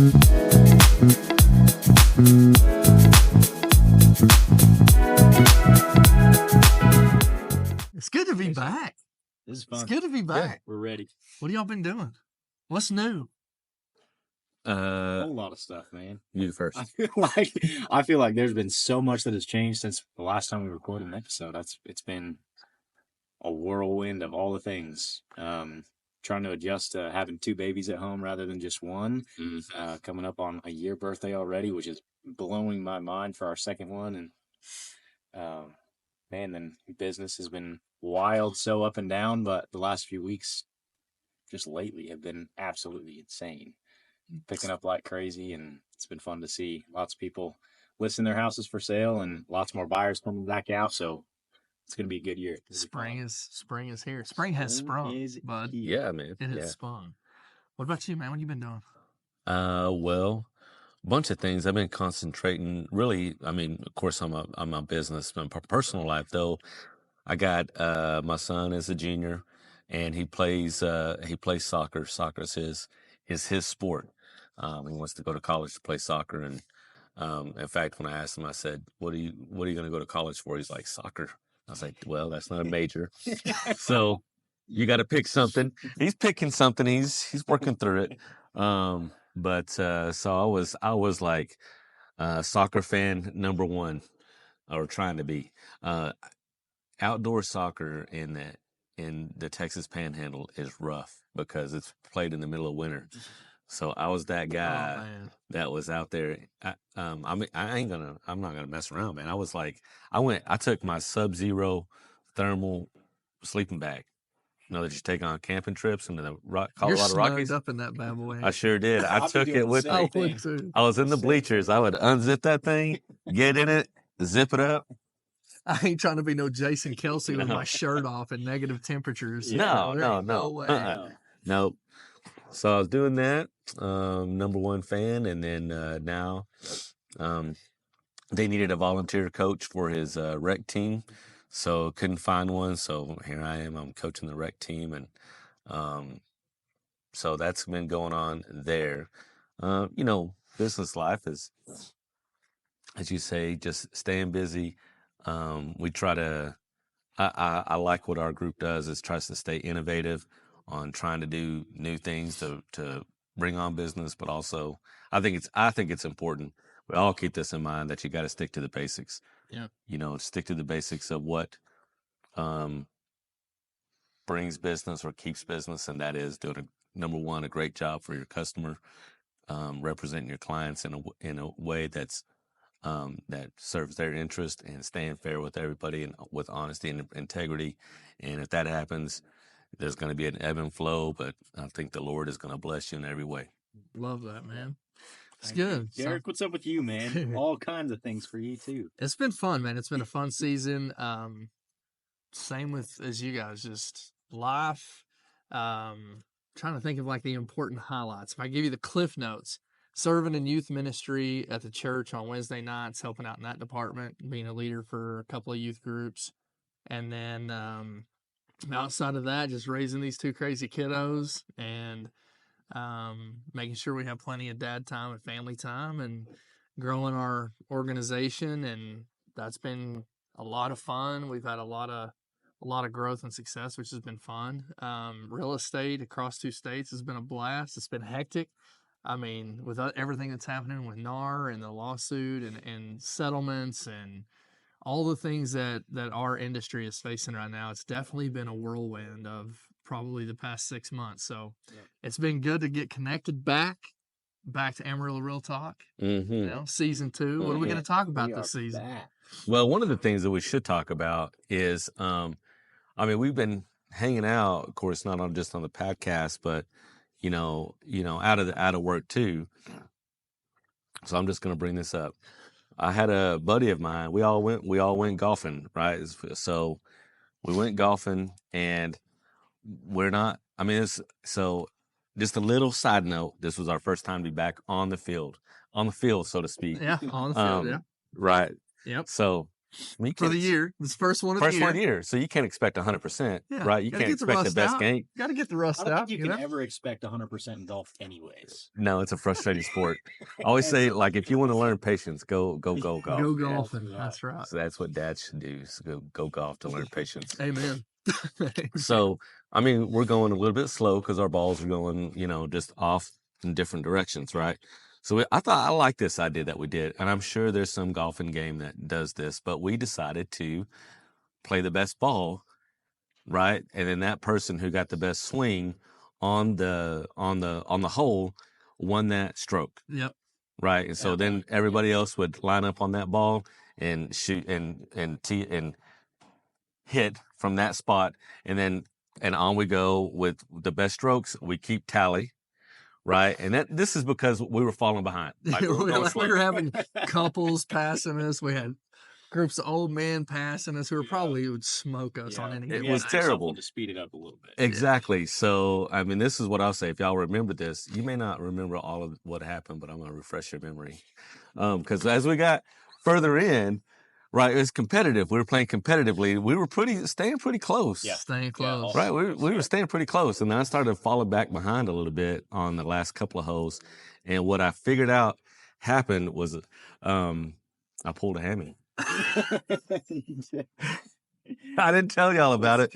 It's good to be back. This is fun. It's good to be back. We're ready. What have y'all been doing? What's new? A whole lot of stuff, man. You first. I feel like there's been so much that has changed since the last time we recorded an episode. It's been a whirlwind of all the things. Trying to adjust to having 2 babies at home rather than just one. Coming up on a year birthday already, which is blowing my mind for our second one. And man, then business has been wild, so up and down, but the last few weeks, just lately, have been absolutely insane. Picking up like crazy, and it's been fun to see lots of people listing their houses for sale and lots more buyers coming back out. So it's going to be a good year. Spring is here. Spring has sprung, bud. Yeah, man. It has sprung. What about you, man? What have you been doing? Well, a bunch of things. I've been concentrating. Really, I mean, of course, on my business, my personal life though. I got my son is a junior, and he plays soccer. Soccer is his sport. He wants to go to college to play soccer, and in fact, when I asked him, I said, "What are you going to go to college for?" He's like, "Soccer." I was like, "Well, that's not a major, so you got to pick something." He's picking something. He's working through it. But so I was like soccer fan number one, or trying to be. Outdoor soccer in the Texas Panhandle is rough because it's played in the middle of winter. So I was that guy that was out there. I'm not gonna mess around, man. I was like, I took my Sub-Zero thermal sleeping bag. You know that you take on camping trips into the Colorado Rockies. You're up in that bad boy. I sure did. I took it with me. I was in the bleachers. I would unzip that thing, get in it, zip it up. I ain't trying to be no Jason Kelsey with my shirt off in negative temperatures. No. Nope. So I was doing that. Number one fan, and then now they needed a volunteer coach for his rec team, so couldn't find one. So here I am. I'm coaching the rec team, and so that's been going on there. Business life is, as you say, just staying busy. We try to. I like what our group does is tries to stay innovative on trying to do new things to bring on business, but also I think it's important. We all keep this in mind that you got to stick to the basics. Yeah. Stick to the basics of what brings business or keeps business, and that is doing number one, a great job for your customer, representing your clients in a way that's that serves their interest, and staying fair with everybody and with honesty and integrity. And if that happens, there's going to be an ebb and flow, but I think the Lord is going to bless you in every way. Love that, man. It's good. Derek, what's up with you, man? All kinds of things for you, too. It's been fun, man. It's been a fun season. Same as you guys, just life. Trying to think of like the important highlights. If I give you the cliff notes, serving in youth ministry at the church on Wednesday nights, helping out in that department, being a leader for a couple of youth groups. And then outside of that, just raising these 2 crazy kiddos and making sure we have plenty of dad time and family time, and growing our organization. And that's been a lot of fun. We've had a lot of growth and success, which has been fun. Real estate across 2 states has been a blast. It's been hectic. I mean, with everything that's happening with NAR and the lawsuit and settlements and all the things that our industry is facing right now, it's definitely been a whirlwind of probably the past 6 months. So It's been good to get connected back to Amarillo Real Talk. Mm-hmm. Season 2. What are we going to talk about this season? Well, one of the things that we should talk about is, we've been hanging out, of course, not just on the podcast, but out of work too. So I'm just going to bring this up. I had a buddy of mine. We all went golfing, right? So we went golfing, and so just a little side note. This was our first time to be back on the field, so to speak. Yeah, on the field, yeah. Right. Yep. So You for can't the year. It's the first one of the first year. one of the year, so you can't expect 100%, Yeah, right? You gotta can't get the expect the rust best out. game. Got to get the I rust don't out. think you can know? ever expect 100% in golf, anyways. No, it's a frustrating sport. I always say, like, if you want to learn patience, go golf. Go golfing. Yeah. That's right. So that's what dads should do, is go golf to learn patience. Amen. So, I mean, we're going a little bit slow because our balls are going, just off in different directions, right? So I thought I like this idea that we did, and I'm sure there's some golfing game that does this, but we decided to play the best ball, right? And then that person who got the best swing on the hole won that stroke, Yep. right? And so then everybody else would line up on that ball and shoot and hit from that spot, and on we go with the best strokes. We keep tally, right? And this is because we were falling behind. Like, we were having couples passing us. We had groups of old men passing us who were probably would smoke us on any It given was night. terrible. To speed it up a little bit. Exactly. So, I mean, this is what I'll say. If y'all remember this, you may not remember all of what happened, but I'm going to refresh your memory. Because as we got further in, right, it was competitive. We were playing competitively. We were staying pretty close. Yeah. Staying close. Right. We were staying pretty close. And then I started falling back behind a little bit on the last couple of holes. And what I figured out happened was I pulled a hammy. I didn't tell y'all about it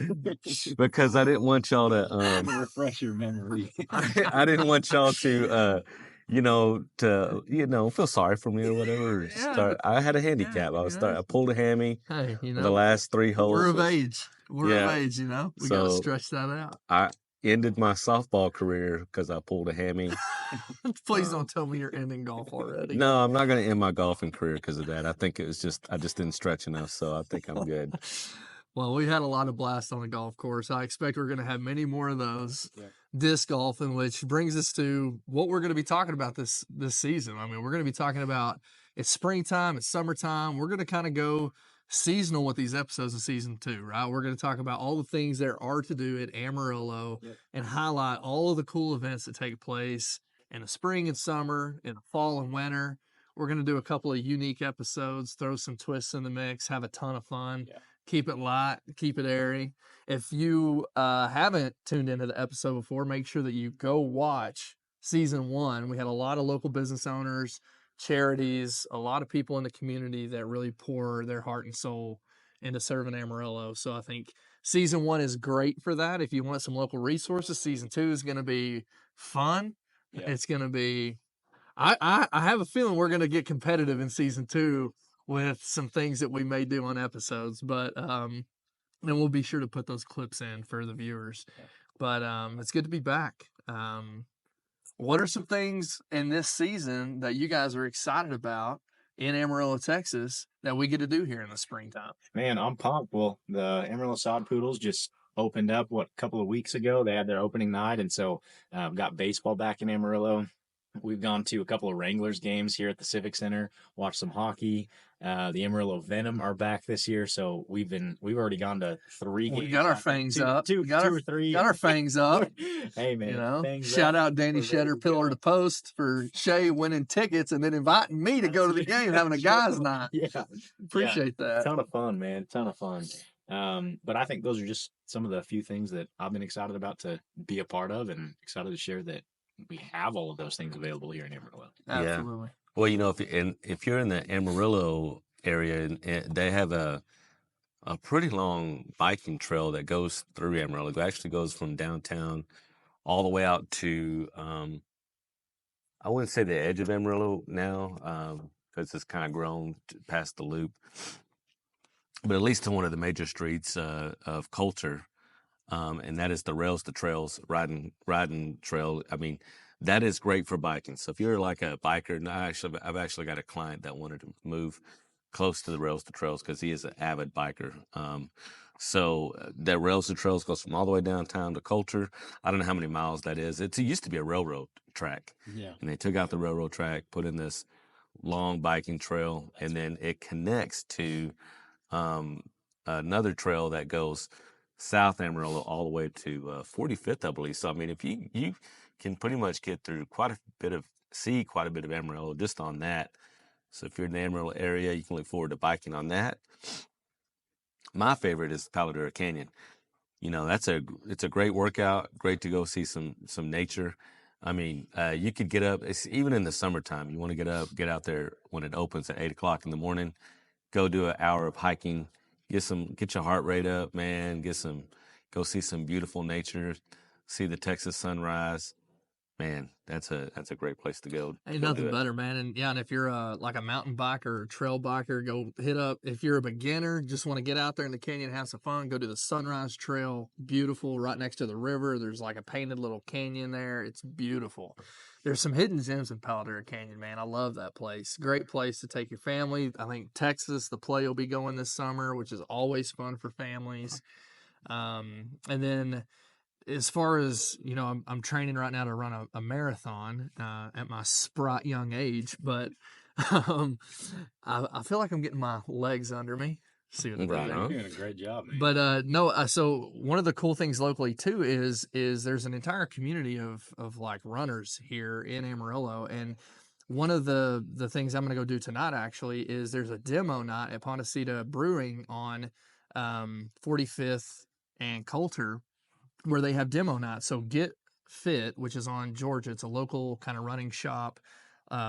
because I didn't want y'all to refresh your memory. I didn't want y'all to feel sorry for me or whatever. Yeah. I had a handicap. I pulled a hammy. Hey, The last 3 holes. we're of age. We're of age, We got to So, stretch that out. I ended my softball career because I pulled a hammy. Please don't tell me you're ending golf already. No, I'm not going to end my golfing career because of that. I think it was I just didn't stretch enough, so I think I'm good. Well, we had a lot of blasts on the golf course. I expect we're going to have many more of those. Disc golfing, which brings us to what we're going to be talking about this season. I mean, we're going to be talking about it's springtime, it's summertime. We're going to kind of go seasonal with these episodes of season 2, right? We're going to talk about all the things there are to do at Amarillo and highlight all of the cool events that take place in the spring and summer, in the fall and winter. We're going to do a couple of unique episodes, throw some twists in the mix, have a ton of fun. Keep it light, keep it airy. If you haven't tuned into the episode before, make sure that you go watch season 1. We had a lot of local business owners, charities, a lot of people in the community that really pour their heart and soul into serving Amarillo. So I think season 1 is great for that. If you want some local resources, season 2 is going to be fun. It's going to be, I have a feeling we're going to get competitive in season 2 with some things that we may do on episodes, but and we'll be sure to put those clips in for the viewers. But it's good to be back. What are some things in this season that you guys are excited about in Amarillo, Texas, that we get to do here in the springtime? Man, I'm pumped. Well, the Amarillo Sod Poodles just opened up, a couple of weeks ago. They had their opening night, and so got baseball back in Amarillo. We've gone to a couple of Wranglers games here at the Civic Center, watched some hockey. The Amarillo Venom are back this year, so we've already gone to 3 games. We got our fangs up. Two or three. Got our fangs up. Hey man, shout out Danny Shedder, pillar to post, for Shaye winning tickets and then inviting me to go to the game, having a guys' night. Appreciate that. Ton of fun, man. Ton of fun. But I think those are just some of the few things that I've been excited about to be a part of, and excited to share that we have all of those things available here in Amarillo. Absolutely. Well, if you're in the Amarillo area, they have a pretty long biking trail that goes through Amarillo. It actually goes from downtown all the way out to I wouldn't say the edge of Amarillo now, because it's kind of grown past the loop, but at least to one of the major streets of culture. And that is the Rails to Trails riding trail. I mean, that is great for biking. So if you're like a biker, and I've actually got a client that wanted to move close to the Rails to Trails because he is an avid biker. So that Rails to Trails goes from all the way downtown to Culture. I don't know how many miles that is. It used to be a railroad track. And they took out the railroad track, put in this long biking trail, and then it connects to another trail that goes South Amarillo all the way to 45th, I believe. So, I mean, if you can pretty much get through quite a bit of Amarillo just on that So if you're in the Amarillo area, you can look forward to biking on that. My favorite is Palo Duro Canyon. You know, it's a great workout, great to go see some nature. I mean, you could get up, it's even in the summertime. You want to get out there when it opens at 8 o'clock in the morning, go do an hour of hiking, get your heart rate up, man, go see some beautiful nature, see the Texas sunrise. Man, that's a great place to go. Ain't Go do nothing it. better, man. And yeah, and if you're like a mountain biker or a trail biker, go hit up. If you're a beginner, just want to get out there in the canyon, have some fun, go do the Sunrise Trail. Beautiful, right next to the river. There's like a painted little canyon there. It's beautiful. There's some hidden gems in Palo Duro Canyon, man. I love that place. Great place to take your family. I think Texas, the play will be going this summer, which is always fun for families. And then as far as you know, I'm training right now to run a marathon at my sprite young age, but I feel like I'm getting my legs under me. See what I did Right there? on. You're doing a great job, man. But no, so one of the cool things locally too is there's an entire community of like runners here in Amarillo, and one of the things I'm going to go do tonight actually is there's a demo night at Pontecita Brewing on 45th and Coulter, where they have demo nights. So Get Fit, which is on Georgia, it's a local kind of running shop,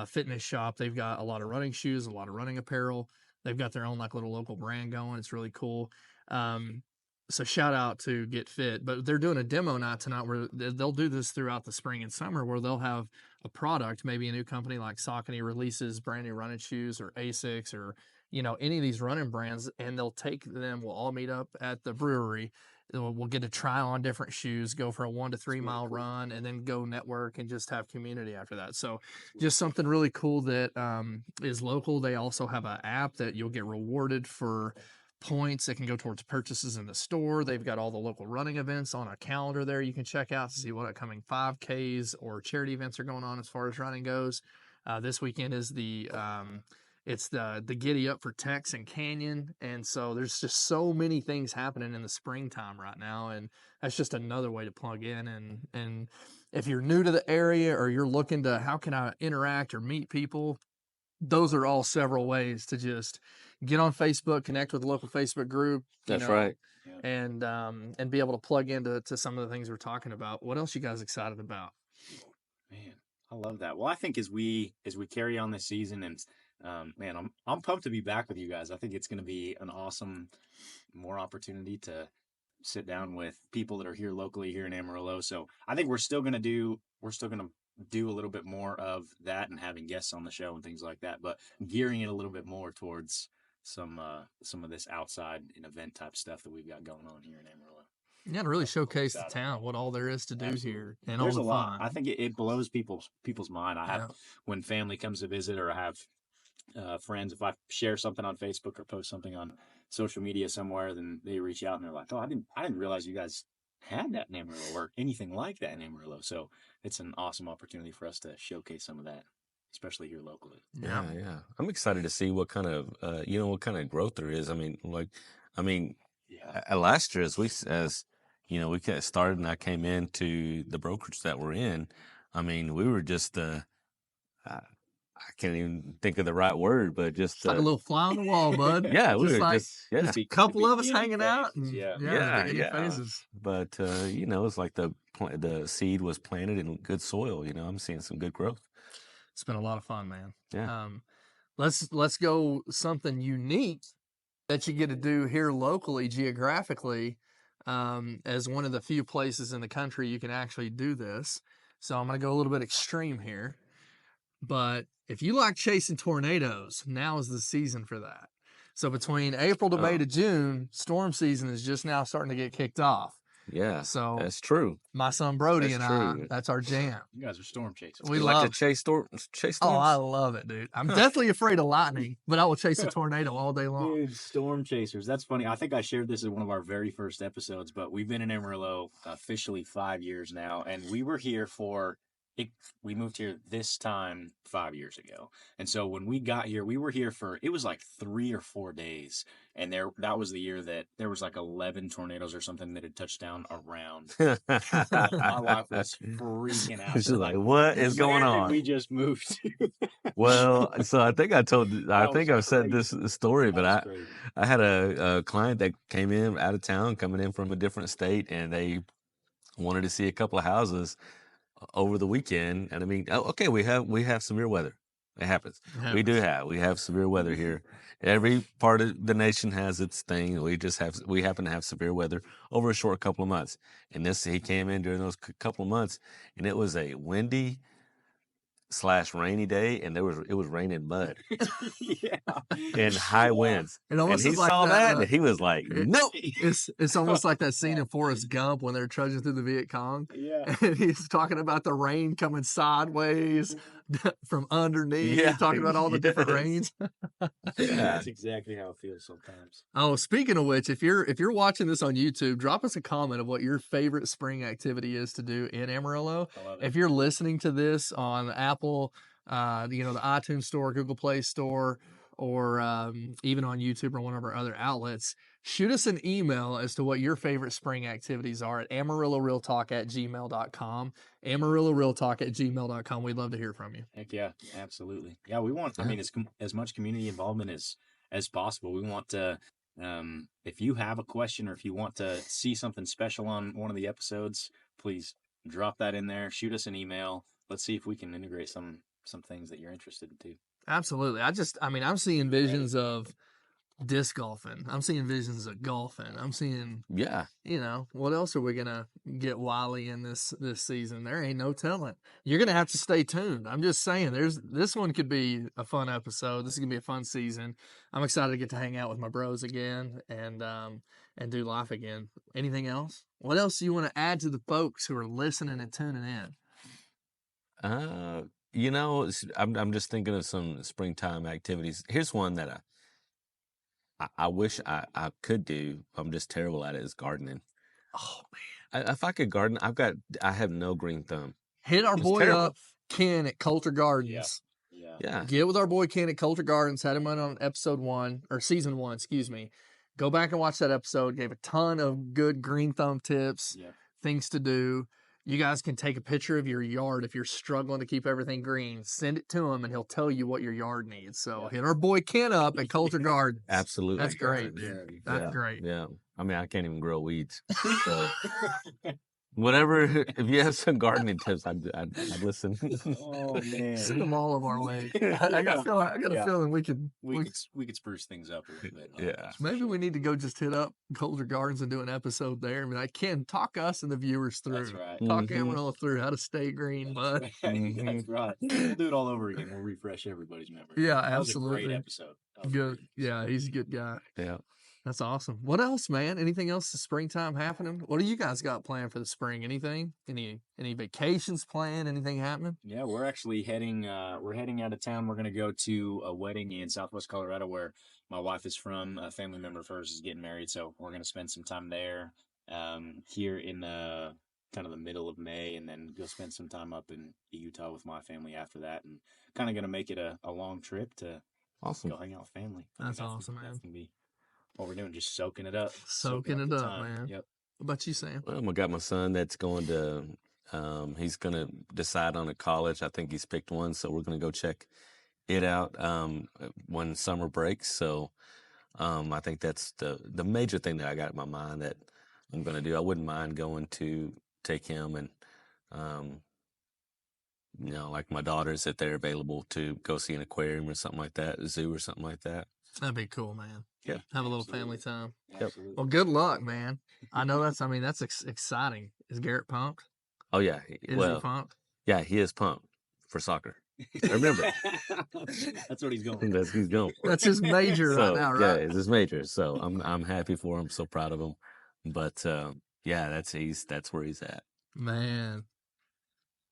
fitness shop. They've got a lot of running shoes, a lot of running apparel. They've got their own like little local brand going. It's really cool. So shout out to Get Fit, but they're doing a demo night tonight where they'll do this throughout the spring and summer, where they'll have a product, maybe a new company like Saucony releases brand new running shoes, or Asics, or any of these running brands, and they'll take them. We'll all meet up at the brewery. We'll get to try on different shoes, go for a 1 to 3 mile run, and then go network and just have community after that. So just something really cool that is local. They also have an app that you'll get rewarded for points that can go towards purchases in the store. They've got all the local running events on a calendar there you can check out to see what upcoming 5Ks or charity events are going on as far as running goes. This weekend is it's the Giddy Up for Tex and Canyon, and so there's just so many things happening in the springtime right now, and that's just another way to plug in. And if you're new to the area, or you're looking to how can I interact or meet people, those are all several ways to just get on Facebook, connect with the local Facebook group. That's right. And be able to plug into some of the things we're talking about. What else you guys excited about? Man, I love that. Well, I think as we carry on this season, and man, I'm pumped to be back with you guys. I think it's going to be an awesome more opportunity to sit down with people that are here locally here in Amarillo. So I think we're still going to do a little bit more of that and having guests on the show and things like that, but gearing it a little bit more towards some of this outside and event type stuff that we've got going on here in Amarillo. Yeah, to really showcase the town, what all there is to do here, and There's all a the lot. fun. I think it blows people's mind. I have when family comes to visit, or I have friends, if I share something on Facebook or post something on social media somewhere, then they reach out and they're like, "Oh, I didn't realize you guys had that in Amarillo or anything like that in Amarillo." So it's an awesome opportunity for us to showcase some of that, especially here locally. Yeah. I'm excited to see what kind of what kind of growth there is. Last year we kind of started and I came into the brokerage that we're in. I mean, we were just I can't even think of the right word, but just like a little fly on the wall, bud. yeah, we just were like just a couple of us hanging out. And, yeah. phases. But it's like the seed was planted in good soil. I'm seeing some good growth. It's been a lot of fun, man. Yeah. Let's go something unique that you get to do here locally, geographically, as one of the few places in the country you can actually do this. So I'm going to go a little bit extreme here. But if you like chasing tornadoes, now is the season for that. So between April to May to June, storm season is just now starting to get kicked off. Yeah, so that's true. My son Brody that's our jam. You guys are storm chasers. We like to chase storms. Oh, I love it, dude. I'm definitely afraid of lightning, but I will chase a tornado all day long. Dude, storm chasers. That's funny. I think I shared this in one of our very first episodes, but we've been in Amarillo officially 5 years now, and we were here for we moved here this time 5 years ago. And so when we got here, we were here for, it was like 3 or 4 days. And that was the year that there was like 11 tornadoes or something that had touched down around. My wife was freaking out. She's like, "What is going Where did on?" we just moved to? Well, so I think I That think I've was said crazy. this story, That but was crazy. I had a client that came in out of town, coming in from a different state, and they wanted to see a couple of houses over the weekend. And I mean, okay, we have severe weather. It happens. We have severe weather here. Every part of the nation has its thing. We happen to have severe weather over a short couple of months. And he came in during those couple of months, and it was a windy / rainy day, and it was raining mud Yeah. and high Yeah. winds. It And almost he is like saw that, and he was like, it- "Nope." It's almost like that scene in Forrest Gump when they're trudging through the Viet Cong, Yeah. and he's talking about the rain coming sideways from underneath, Yeah, talking about all the different yes. rains. Yeah. That's exactly how it feels sometimes. Oh, speaking of which, if you're watching this on YouTube, drop us a comment of what your favorite spring activity is to do in Amarillo. I love it. If you're listening to this on Apple, the iTunes Store, Google Play Store, or even on YouTube or one of our other outlets, shoot us an email as to what your favorite spring activities are at amarillorealtalk@gmail.com. amarillorealtalk@gmail.com. We'd love to hear from you. Heck yeah, absolutely. Yeah, we want. I Yeah. mean, as much community involvement as possible. We want to. If you have a question or if you want to see something special on one of the episodes, please drop that in there. Shoot us an email. Let's see if we can integrate some things that you're interested in too. Absolutely. I'm seeing visions of disc golfing. I'm seeing visions of golfing. I'm seeing, Yeah. what else are we gonna get Wiley in this season? There ain't no telling. You're gonna have to stay tuned. I'm just saying, this one could be a fun episode. This is gonna be a fun season. I'm excited to get to hang out with my bros again and do life again. Anything else? What else do you want to add to the folks who are listening and tuning in? I'm just thinking of some springtime activities. Here's one that I wish I could do. I'm just terrible at it. Is gardening. Oh man, If I could garden, I have no green thumb. hit our It's boy terrible. up, Ken at Coulter Gardens. Yeah. Yeah. Get with our boy Ken at Coulter Gardens. Had him on episode 1 or season 1, excuse me. Go back and watch that episode. Gave a ton of good green thumb tips, Yeah. things to do. You guys can take a picture of your yard if you're struggling to keep everything green. Send it to him, and he'll tell you what your yard needs. So hit our boy Ken up at Coulter Gardens. Absolutely. That's great. Yeah. That's great. Yeah. I mean, I can't even grow weeds. So whatever, if you have some gardening tips, I'd listen. Oh man. Send them all of our way. I got a feeling we could We could spruce things up a little bit. Yeah. maybe we need to go just hit up Coulter Gardens and do an episode there. I mean, I can talk us and the viewers through. That's right. Talk Mhm. Amarillo through how to stay green, bud. That's right. We'll do it all over again. We'll refresh everybody's memory. Yeah, That was a absolutely. great episode. That was a Good. great Yeah, episode. he's a good guy. Yeah. That's awesome. What else, man? Anything else this springtime happening? What do you guys got planned for the spring? Anything? Any vacations planned? Anything happening? Yeah, we're actually heading out of town. We're gonna go to a wedding in Southwest Colorado where my wife is from. A family member of hers is getting married, so we're gonna spend some time there. Here in kind of the middle of May, and then go spend some time up in Utah with my family after that, and kind of gonna make it a long trip to Awesome. go hang out with family. I That's think awesome, man. That's gonna be what we're doing, just soaking it up. Soaking it the up, time. man. Yep. What about you, Sam? Well, I got my son that's going to, he's going to decide on a college. I think he's picked one, so we're going to go check it out when summer breaks. So I think that's the major thing that I got in my mind that I'm going to do. I wouldn't mind going to take him and, like my daughters, if they're available to go see an aquarium or something like that, a zoo or something like that. That'd be cool, man. Yep. Have a little family time. Absolutely. Well, good luck, man. I know that's exciting. Is Garrett pumped? Oh, yeah. Is he pumped? Yeah, he is pumped for soccer. Remember, That's what he's going. he's going. That's his major right now, right? Yeah, it's his major. So I'm happy for him. So proud of him. But yeah, that's where he's at. Man,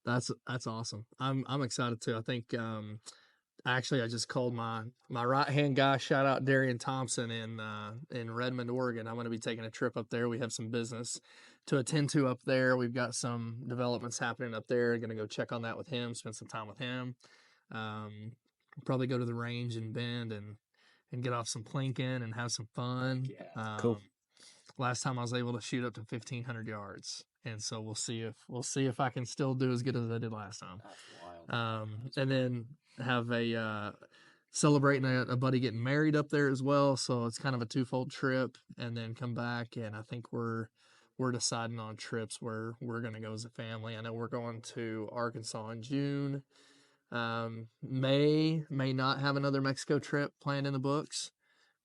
that's awesome. I'm excited too. I think actually I just called my right hand guy. Shout out Darian Thompson in Redmond, Oregon. I'm going to be taking a trip up there. We have some business, to attend to up there. We've got some developments happening up there. Going to go check on that with him, spend some time with him. Probably go to the range in Bend and get off some plinking and have some fun. Yeah. Cool. Last time I was able to shoot up to 1,500 yards, and so we'll see if I can still do as good as I did last time. That's wild. And then have celebrating a buddy getting married up there as well. So it's kind of a twofold trip, and then come back. And I think we're deciding on trips where we're going to go as a family. I know we're going to Arkansas in June. May not have another Mexico trip planned in the books.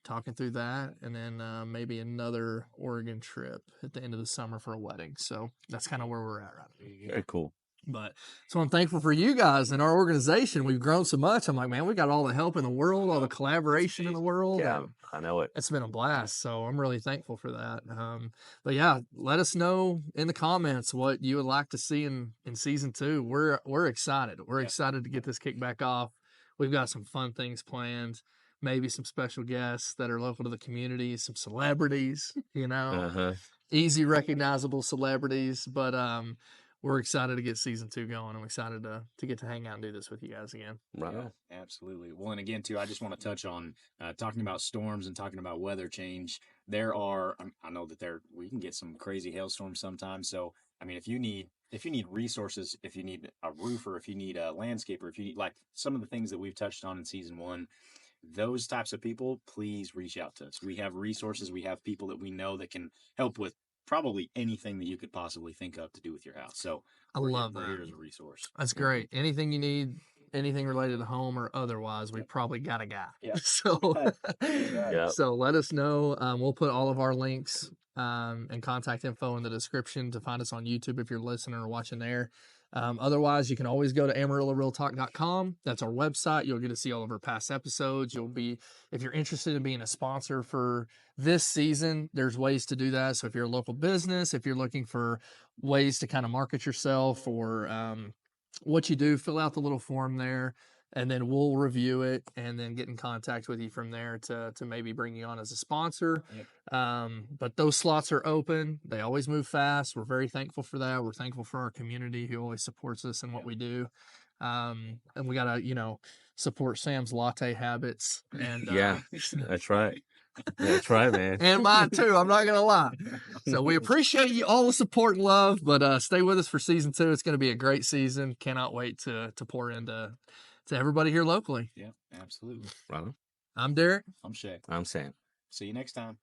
Talking through that, and then maybe another Oregon trip at the end of the summer for a wedding. So that's kind of where we're at right now. Very cool. But so I'm thankful for you guys and our organization. We've grown so much. I'm like, man, we got all the help in the world, all the collaboration in the world. Yeah, I know it. It's been a blast. So I'm really thankful for that. But yeah, let us know in the comments what you would like to see in season 2. We're excited. We're excited to get this kicked back off. We've got some fun things planned. Maybe some special guests that are local to the community, some celebrities, easy recognizable celebrities. But we're excited to get season 2 going. I'm excited to get to hang out and do this with you guys again. Right. Yeah, absolutely. Well, and again, too, I just want to touch on talking about storms and talking about weather change. There are, I know that we can get some crazy hailstorms sometimes. So, I mean, if you need resources, if you need a roofer, if you need a landscaper, if you need like some of the things that we've touched on in season 1, those types of people, please reach out to us. We have resources. We have people that we know that can help with probably anything that you could possibly think of to do with your house. So I love that. We're here as a resource. That's great. Anything you need, anything related to home or otherwise, we probably got a guy. Yeah. So, Yeah. so let us know. We'll put all of our links and contact info in the description to find us on YouTube if you're listening or watching there. Otherwise, you can always go to AmarilloRealTalk.com. That's our website. You'll get to see all of our past episodes. If you're interested in being a sponsor for this season, there's ways to do that. So if you're a local business, if you're looking for ways to kind of market yourself or what you do, fill out the little form there, and then we'll review it and then get in contact with you from there to maybe bring you on as a sponsor. Yep. But those slots are open. They always move fast. We're very thankful for that. We're thankful for our community who always supports us in what we do. And we got to, support Sam's latte habits. And Yeah, that's right. That's right, man. and mine too. I'm not going to lie. So we appreciate you all the support and love, but stay with us for season 2. It's going to be a great season. Cannot wait to pour into everybody here locally. Yeah, absolutely. Right on. I'm Derek. I'm Shaye. I'm Sam. See you next time.